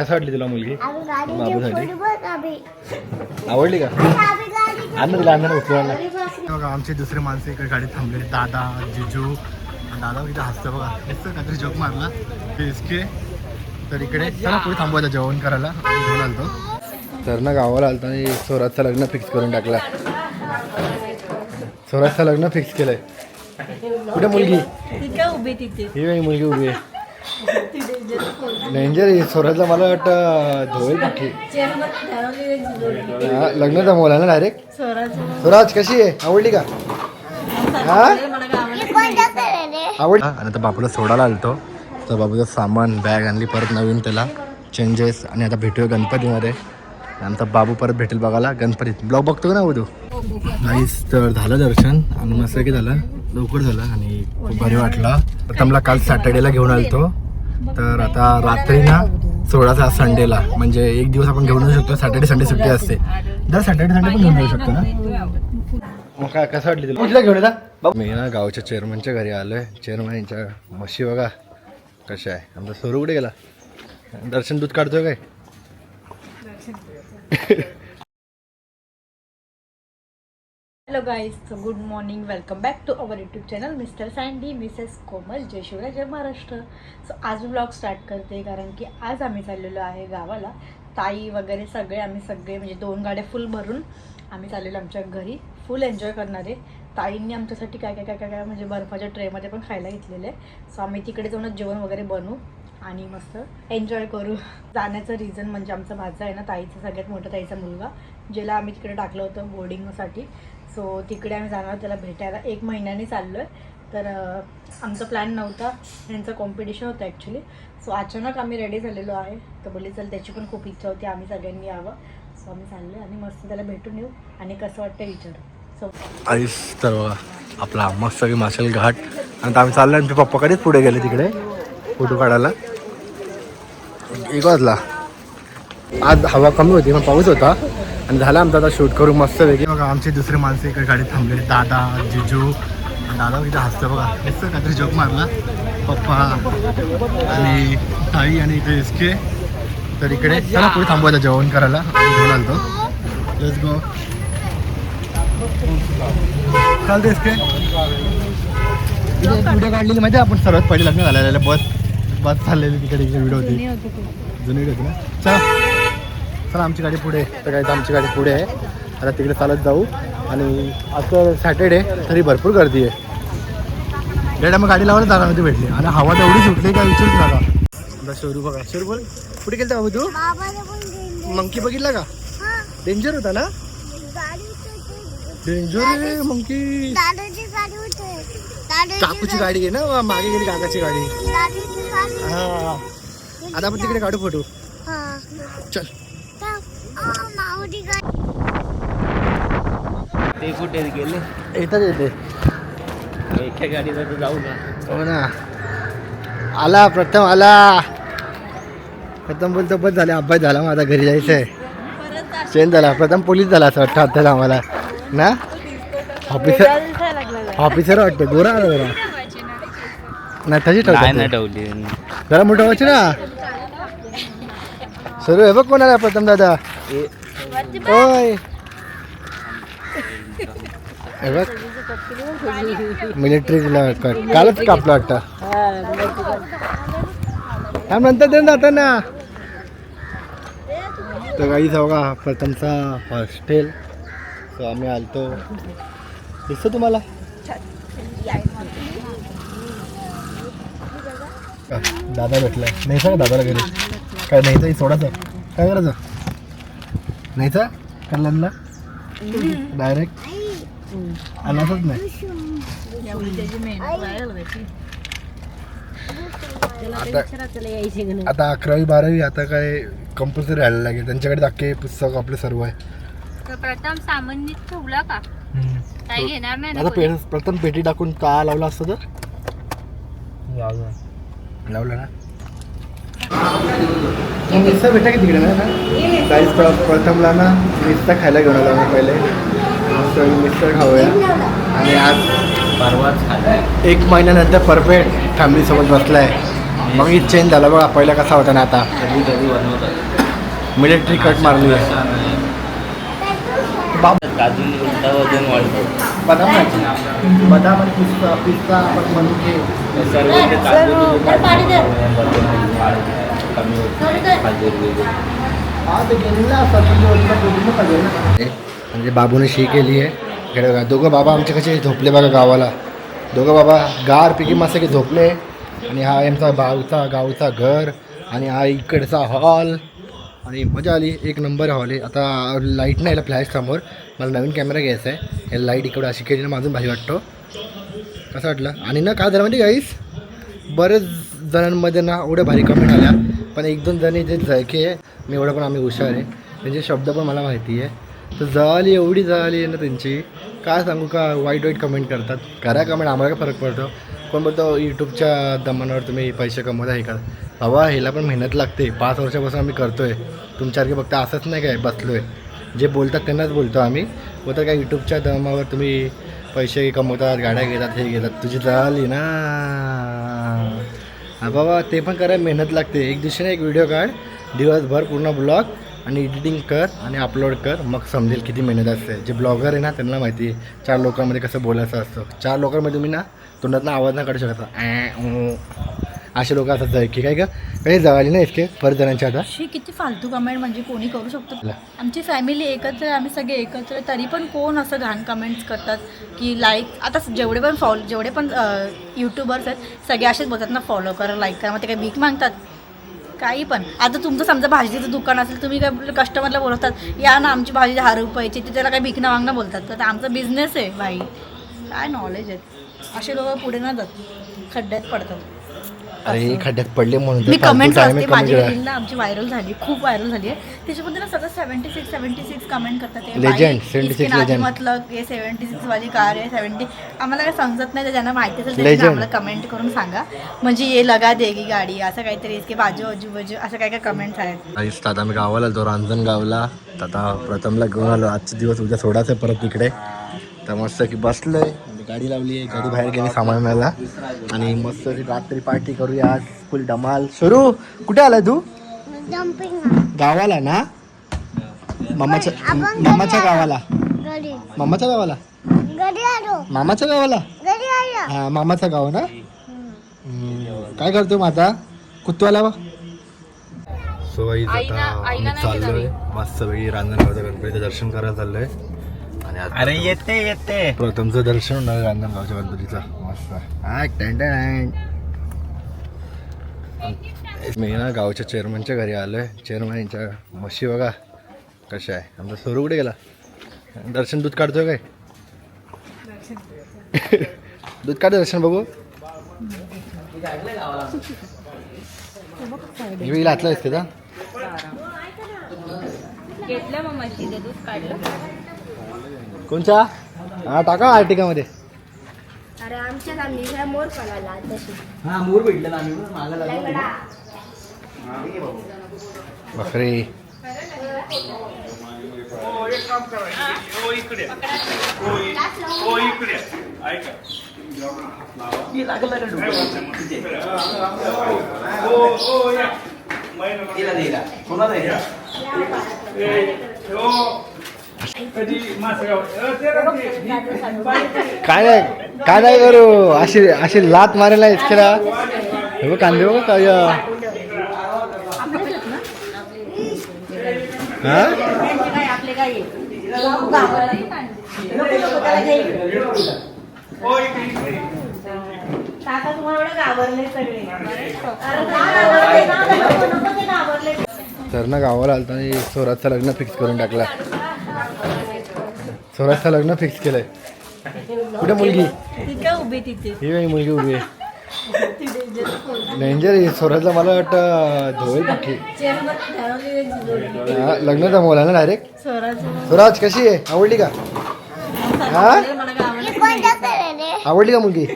कसं वाटली तुला मुलगी बाबूसाठी? आवडली का? अन्न तिला अन्न उचलवायला बघा. आमचे दुसरे माणसं इकडे गाडीत थांबले. दादा, जिजू. दादा इथे हसतं बघा. नुसतं काहीतरी जोक मारला ते इसके. तर इकडे चला पुढे थांबवायचं जेवण करायला. आम्ही घेऊन आलतो. तर ना गावाला आलतो आणि स्वराजचं लग्न फिक्स करून टाकला. स्वराजचं लग्न फिक्स केलंय. कुठे मुलगी? ही बाई मुलगी उभी आहे. डेंजर आहे स्वराजला. मला वाटतं धोईल बाकी लग्न जमवला ना डायरेक्ट. स्वराज कशी आहे? आवडली का? हा आवड. आणि आता बापूला सोडायला आलतो. तर बापूचं सामान बॅग आणली परत नवीन, त्याला चेंजेस. आणि आता भेटूया गणपतीमध्ये. नंतर बाबू परत भेटेल बघायला गणपतीत. ब्लॉग बघतो ना तू? नाहीच. तर झालं दर्शन आणि मस्त की झालं, लवकर झालं आणि खूप भारी वाटला. प्रथमला काल सॅटर्डेला घेऊन आलतो. तर आता रात्री ना 16चा संडेला, म्हणजे एक दिवस आपण घेऊन येऊ शकतो. सॅटर्डे संडे सुट्टी असते. दर सॅटर्डे संडे पण घेऊन येऊ शकतो ना. मग काय कसं वाटली तुला? कुठला घेऊन येता? मी ना गावच्या चेअरमनच्या घरी आलोय. चेअरमन यांच्या म्हशी बघा कशा आहे. आमचा स्वरू कुठे गेला? दर्शन दूध काढतोय काय? Hello guys, so good morning. Welcome back to our YouTube channel mister Sandy Mrs Komal. जय शिवराय, जय महाराष्ट्र. सो आज ब्लॉग स्टार्ट करते कारण की आज आम्ही चाललेलो आहे गावाला. ताई वगैरे आम्ही सगळे म्हणजे 2 गाड्या फुल भरून आम्ही चाललेलो आमच्या घरी. फुल एन्जॉय करणारे. ताईंनी आमच्यासाठी काय काय काय काय काय म्हणजे बर्फाच्या ट्रेमध्ये पण खायला घेतलेलं आहे. सो आम्ही तिकडे जाऊनच जेवण वगैरे बनवू आणि मस्त एन्जॉय करू. जाण्याचं रिझन म्हणजे आमचा भाचा आहे ना, ताईचा सगळ्यात मोठा ताईचा मुलगा, ज्याला आम्ही तिकडे टाकलं होतं बोर्डिंगसाठी. सो तिकडे आम्ही जाणार त्याला भेटायला. 1 महिन्याने चाललो आहे. तर आमचा प्लॅन नव्हता, त्यांचं कॉम्पिटिशन होतं ॲक्च्युली. सो अचानक आम्ही रेडी झालेलो आहे. तर बोलली चल, त्याची पण खूप इच्छा होती आम्ही सगळ्यांनी यावं. सो आम्ही चाललो आणि मस्त त्याला भेटून येऊ आणि कसं वाटतं विचारू. सो आईस तर बघा आपला मस्त मार्शल घाट. आणि आम्ही चाललो आणि पप्पा कधीच पुढे गेले तिकडे फोटो काढायला. 1 वाजला. आज हवा कमी होती पण पाऊस होता आणि झाला आमचा आता शूट करू मस्त वेगळी. बघा आमचे दुसरे माणसं इकडे गाडीत थांबले. दादा, जिजू. दादा इथे हसतं बघा. नुसतं काहीतरी जोक मारला पप्पा आणि ताई आणि इथे इसके. तर इकडे चला पुढे थांबवायचं जेवण करायला. आम्ही घेऊन आलतो. Let's go. चालते इसके. व्हिडिओ काढलेली माहिती आहे आपण सर्वात पहिले लग्न झालेलं बस चाललेली तिकडे व्हिडिओ होती. जुनी होती ना. चला आमची गाडी पुढे. तर काय आमची गाडी पुढे आहे. आता तिकडे चालत जाऊ. आणि आता सॅटर्डे तरी भरपूर गर्दी आहे. डेटा मग गाडी लावायला जागा नव्हती भेटली आणि हवा तर एवढी सुटली काय विचारूच नका. आता शोरू बघा. शोरू बोल कुठे गेलता बाबू तू? मंकी बघितला का? डेंजर होता ना. Danger monkey. काकूची गाडी आहे ना, मागे गेली काकाची गाडी. हा आता आपण तिकडे काढू फोटो. चल. ते कुठे गेले? येतात येते एका गाडीला तर जाऊ ना. हो ना. आला प्रथम आला. प्रथम बोलतो बस झाले, अभ्यास झाला, माझा घरी जायचं आहे. चेंज झाला. प्रथम पोलीस झाला असं वाटतं आत्ताला आम्हाला ना. ऑफिसर वाटतं. गोरा आला जरा नाही तशी ठेवली जरा मोठं व्हायचं ना. सर्व हे बघ कोण आला प्रथम दादा. होय हे बघ मिलिटरीला कालच कापलं वाटतं. हा नंतर देऊन जातं ना. तर गाईच बघा प्रथमचा हॉस्टेल. सो आम्ही आलतो. दिसतं तुम्हाला? दादा भेटलाय. नाही सांग दादाला घरी काय नाही सोडायचं काय करायचं नाहीचा कल्याणला डायरेक्ट आलाच नाही. आता 11वी 12वी आता काय कंपल्सरी राहायला लागेल. त्यांच्याकडे अख्खे पुस्तक आपले सर्व आहे. प्रथम सामान ठेवला का? काही घेणार नाही. आता प्रथम पेटी टाकून का लावला असतं तर लावलं ना. मिसळ भेटा की तिकडे ना काहीच. प्रथमला ना मिसळ खायला घेऊन आला मी पहिले. मस्त मिसळ खाऊया. आणि आज परवाच खाल्लाय. 1 महिन्यानंतर परफेक्ट फॅमिलीसोबत बसलाय. मग ही चेंज झाला बघा, पहिला कसा होता ना आता कधी कधी बनवतात. मिलिटरी कट मारली आहे. काजून उलटा वजन वाढतो. बदाम नाही. बदाम आणि पिस्ता पिस्ता आपण म्हणून की सर्व ते काजू कमी होते. खजूर वगैरे. म्हणजे बाबूने शी केली आहे. इकडे बघा दोघं बाबा आमचे कसे झोपले बघा गावाला. दोघं बाबा गारपैकी मस्त की झोपले. आणि हा आमचा गावचा घर आणि हा इकडचा हॉल आणि मजा आली. एक नंबर हॉल आहे. आता लाईट नाही फ्लॅश समोर, मला नवीन कॅमेरा घ्यायचा आहे. हे लाईट इकडं अशी केली ना अजून भारी वाटतो. कसं वाटलं. आणि ना काय झालं म्हणजे गाईस बरेच जणांमध्ये ना एवढ्या भारी कमेंट आल्या, पण एक दोन जणी जे जळके आहे मी एवढं पण आम्ही हुशार आहे, त्यांचे शब्द पण मला माहिती आहे. तर जळाली एवढी जळाली आहे ना त्यांची काय सांगू का. वाईट कमेंट करतात. करा कमेंट, आम्हाला काय फरक पडतो. कोण बोलतो यूट्यूबच्या दमानावर तुम्ही पैसे कमवता हे का. बाबा ह्याला पण मेहनत लागते. 5 वर्षापासून आम्ही करतो आहे. तुमच्यासारखे फक्त असंच नाही काय बसलो आहे. जे बोलतात त्यांनाच बोलतो आम्ही. बोलतात काय यूट्यूबच्या दमावर तुम्ही पैसे कमवतात, गाड्या घेतात, हे घेतात. तुझी जळाली ना. हा बाबा ते पण करायला मेहनत लागते. एक दिवशी ना एक व्हिडिओ काढ, दिवसभर पूर्ण ब्लॉग आणि एडिटिंग कर आणि अपलोड कर, मग समजेल किती मेहनत असते. जे ब्लॉगर आहे ना त्यांना माहिती आहे 4 लोकांमध्ये कसं बोलायचं असतं. 4 लोकांमध्ये तुम्ही ना तोंडातनं आवाज ना काढू शकता. असे लोक असतात जळकी काय का काही जळाली नाही इतके परत जणांच्या आता. अशी किती फालतू कमेंट म्हणजे कोणी करू शकतो. आमची फॅमिली एकत्र आहे, आम्ही सगळे एकत्र आहे, तरी पण कोण असं घाण कमेंट्स करतात की लाईक. आता जेवढे पण यूट्यूबर्स आहेत सगळे असेच बोलतात ना फॉलो करा, लाईक करा. मग ते काही भीक मागतात काही पण. आता तुमचं समजा भाजीचं दुकान असेल, तुम्ही काय कस्टमरला बोलवतात या ना आमची भाजी 10 रुपयाची, ते त्याला काही भीक ना मागणं बोलतात. तर आमचा बिझनेस आहे भाई. काय नॉलेज आहे. असे लोक पुढे ना जात खड्ड्यात पडतात. अरे खड्ड्यात पडले म्हणून मी कमेंट्स असते माझी रील ना आमची व्हायरल झाली, खूप व्हायरल झाली आहे. त्याच्यामध्ये ना सगळं 76 कमेंट करतात. लेजंड 76 लेजंड मतलब हे 76 वाली कार आहे 70. आम्हाला काय समजत नाही. तर ज्यांना माहिती असेल त्यांनी आम्हाला कमेंट करून सांगा. म्हणजे ये लगा देगी गाडी असं काहीतरी इसके बाजू असं काय काय कमेंट्स आहेत. आता मी गावाला आलो रांजणगावला. आता प्रथमला घेऊन आलो. आजचे दिवस उद्या सोडायचं परत तिकडे. तर मस्त की बसलोय, गाडी लावली आहे, गाडी बाहेर गेली सामान आणायला आणि मस्त रात्री पार्टी करूया आज फुल धमाल. सुरू कुठे आलाय तू. गावाला ना. मामाच्या गावाला. मामाच्या गावाला. मामाच्या गावाला. हा मामाचं गाव ना. काय करतो मग आता कुत्वाला बा. सो आता चाललोय मस्त वेळी रांजणगावच्या गणपतीचं दर्शन करायला चाललोय. अरे येते प्रथमचं दर्शन होणार रांजणगावच्या गणपतीचं मस्त. मी ना गावच्या चेअरमनच्या घरी आलोय. चेअरमन यांच्या म्हशी बघा कशा आहे. आमचा सोरू कुठे गेला. दर्शन दूध काढतोय काय. दूध काढ दर्शन बघू. घातलं असते का घेतलं मग म्हशीचं दूध काढलं. कोणचा हा टाका आर्टिकामध्ये. अरे आमच्या गावी मोर पळाला तशी. हा मोर भेटला बकरी. काय नाही करू. अशी लात मारायला इतकेला हे कांदे बघ काय. तर ना गावाला आलता आणि स्वराजचं लग्न फिक्स करून टाकला. स्वराजचं लग्न फिक्स केलंय. कुठे मुलगी उभी तिथे ही मुलगी उभी आहे. डेंजर आहे स्वराजला. मला वाटतं धोईल पक्की. लग्न जमवलं ना डायरेक्ट. स्वराज कशी आहे. आवडली का. हा आवडली का मुलगी.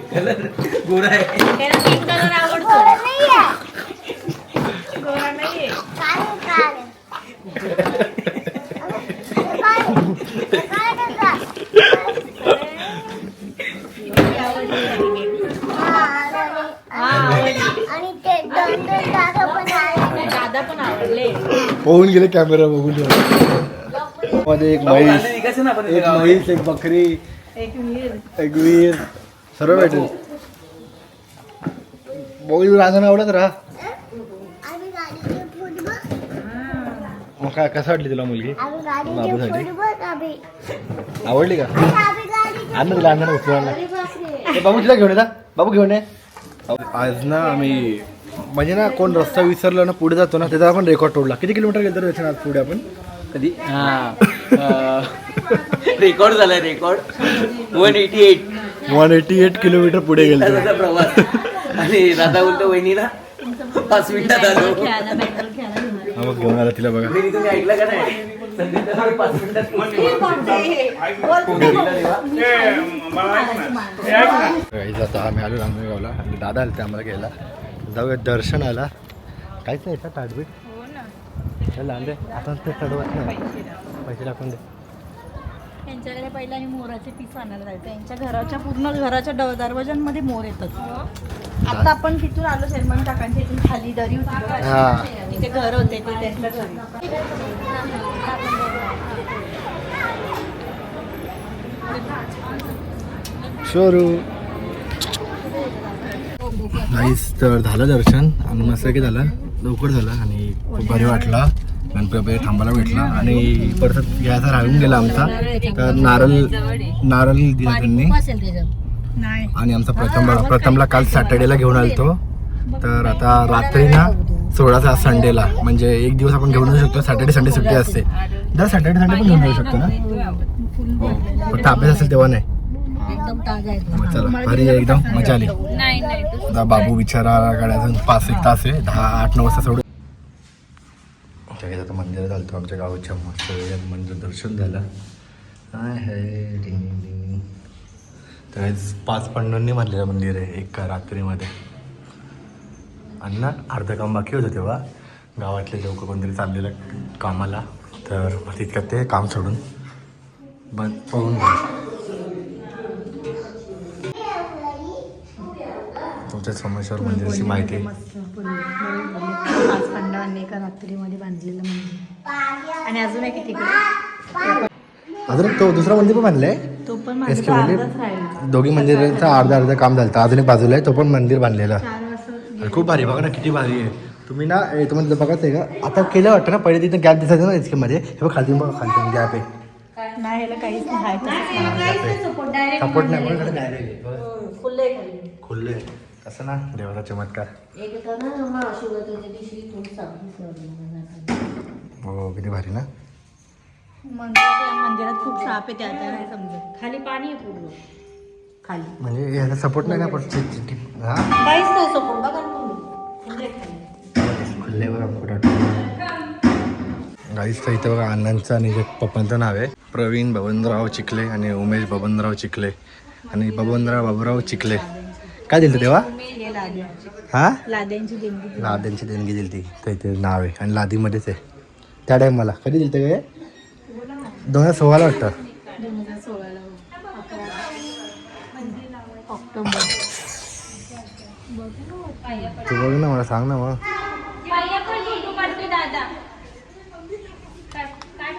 होऊन गेले कॅमेरा बघून मध्ये एक म्हैस एक बकरी एक वीर एक वीर सर्व भेटेल. बघू रांजण आवडत राहा. आम्ही गाडीचे फुटबॉल मग काय कसं वाटली तुला मुलगी आम्ही गाडीचे बाबूसाठी फुटबॉल आम्ही आवडली का? आम्ही गाडीचे आण ना तिला अंगण उचलवायला. अरे बापरे. ए, बाबू तिला घेऊन येता. बाबू घेऊन ये. आज ना आम्ही म्हणजे ना कोण रस्ता विसरला ना पुढे जातो ना त्याचा आपण रेकॉर्ड तोडला. किती किलोमीटर गेलो तर त्याच्या आज पुढे आपण कधी रेकॉर्ड झालाय रेकॉर्ड 188 188 किलोमीटर पुढे गेलो. तासाचा प्रवास. आणि राधा बोलतो वहिनीला 5 मिनिटात आलो. खेळायला बॅटबॉल खेळायला घेऊन आले. हा मग घेऊन आला तिला बघा. वहिनी तुम्ही ऐकलं का नाही? संध्याकाळी 5 मिनिटात काही जाता आम्ही आलो रांजणगावला आणि दादा आले ते आम्हाला घ्यायला. जाऊया दर्शनाला. काहीच नाही का ताटबीट लांबे आपण ते चढवत नाही. पैसे टाकून दे. त्यांच्याकडे पहिला आणि मोराचे पीस आणायला जायचं. यांच्या घराच्या पूर्ण घराच्या दरवाजांमध्ये मोर येतात. आता आपण तिथून आलो सलमान काकांच्या इथून खाली दरी होती बघा. हा तिथे घर होते ते त्यांच्या घरी. शोरू नाहीच तर झालं दर्शन आणि मस्त की झालं लवकर झालं आणि खूप भारी वाटला. गणपती थांबायला भेटला आणि परत घ्यायचा राहून गेला आमचा. तर नारळ दिला त्यांनी नाही आणि आमचा प्रथमला काल सॅटर्डेला घेऊन आलतो. तर आता रात्री ना 16चा संडेला म्हणजे एक दिवस आपण घेऊन येऊ शकतो. सॅटर्डे संडे सुट्टी असते. दर सॅटर्डे संडे पण घेऊन येऊ शकतो ना. हो फक्त अभ्यास असेल तेव्हा नाही. एकदम ताजा आहे. मग चला भारी आहे एकदम मजा आली. नाही आता बाबू बिचारा गाड्या अजून 5-1 तास आहे. 10-8-9 वाजता सोडून आता मंदिरात आलतो आमच्या गावाच्या मस्त मंदिर दर्शन झालं. काय आहे तर 5 पांडवांनी बांधलेलं मंदिर आहे एका रात्रीमध्ये. आणि ना अर्धं काम बाकी होतं तेव्हा गावातले लोक कोणतरी चाललेलं कामाला. तर मग तितक्यात ते काम सोडून पळून गेलं. तुमच्या सोमेश्वर मंदिराची माहिती. मस्त 5 पांडवांनी एका रात्रीमध्ये बांधलेलं मंदिर. आणि अजून एक तिकडे अजून तो दुसरा मंदिर पण बांधलंय. तो पण एस के माझा मंदिर अर्धाच राहिला. दोघी मंदिरांचं अर्धा काम झालं. अजून एक बाजूला आहे तो पण मंदिर बांधलेलं. 4 वाजता खूप भारी बघा ना किती भारी आहे. तुम्ही ना तुम्हाला बघायचं आहे का आता केलं वाटतं ना. पहिले तिथं गॅप दिसायचं ना एसके मध्ये. हे बघ खाली बघा खाली गॅप आहे. नाही ह्याला काहीच नाही आहे. सपोर्ट नाही पण डायरेक्ट फुले खुल्ले कसं ना देवाचा चमत्कार. हो किती भारी ना. मंदिरात खूप साप आहे. त्या नाही समजत. खाली पाणी आहे पूर्ण खाली. म्हणजे ह्याचा सपोर्ट नाही का पण हा काहीच नाही सपोर्ट बघा ना. खुल्ले बघा कुठं गाईच. तर इथं बघा अण्णांचं आणि पप्पांचं नाव आहे प्रवीण बबनराव चिखले आणि उमेश बबनराव चिखले आणि बबनराव बाबूराव चिखले. काय दिलं तेव्हा हा लाद्यांची देणगी. लाद्यांची देणगी दिली ती. तर इथे नाव आहे आणि लादीमध्येच आहे. त्या टाईमाला कधी दिलं ते काय 2016ला वाटतं. 2016 ऑक्टोबर. तू बघ ना मला सांग ना मग.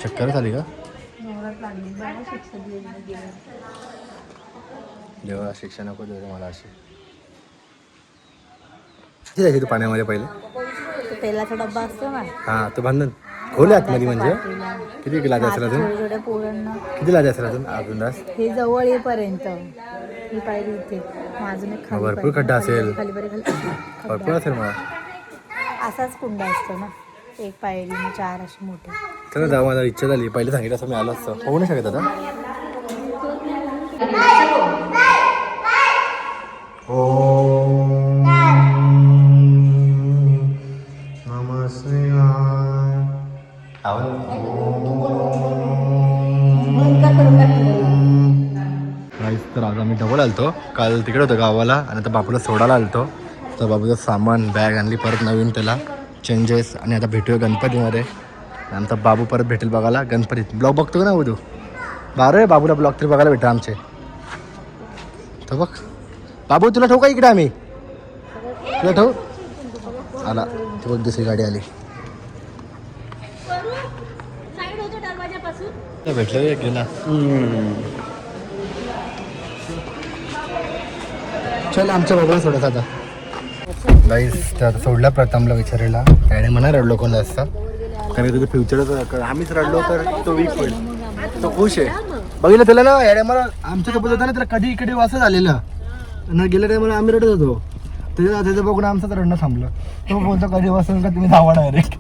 चक्कर झाली का? देवा शिक्षा नको देऊ मला अशी. किती जायची तू पाण्यामध्ये पहिले? तो तेलाचा डब्बा असतो ना. हां तो बांधून खोले आतमध्ये म्हणजे किती लाज असेल अजून? छोट्या छोट्या पोरांना किती लाज असेल अजून अर्जुनदास? हे जवळ येईपर्यंत ही पायरी इथे. अजून एक खाली भरपूर खड्डा असेल. खाली भरपूर असेल मला. असाच कुंडा असतो ना. एक पायरी 4 असे मोठे. चला जाऊ माझा इच्छा झाली. पहिले सांगितलं असं मी आलो असतं. होऊ नाही शकत आता. ओम नमः शिवाय. तर आज आम्ही डबल आलतो. काल तिकडे होतो गावाला आणि आता बापूला सोडायला आलतो. तर बापूचं सामान बॅग आणली परत नवीन त्याला चेंजेस. आणि आता भेटूया गणपतीमध्ये. आमचा बाबू परत भेटेल बघायला गणपतीत. ब्लॉग बघतो का ना तू? बारे बाबूला ब्लॉग तरी बघायला भेटतं आमचे. तर बघ बाबू तुला ठेवू का इकडे आम्ही? तुला ठेवू आला. ती बघ दुसरी गाडी आली. साईड होतो दरवाजापासून. भेटलं गेला. चल आमच्या बाबा सोडत आता गाईस. तर सोडला प्रथमला विचारायला त्याने म्हणा रडलो कोण असतं कारण तुझं फ्युचरच आम्हीच रडलो तर तो वीक होईल. तो खुश आहे. बघितलं त्याला ना याडे मला आमच्या सोबत होता ना त्याला कधी इकडे वासच आलेला ना गेल्या टायमाला आम्ही रडत होतो त्याचं बघून आमचं रडणं थांबलं. तो बोलतो कधी वासून का तुम्ही धावा डायरेक्ट.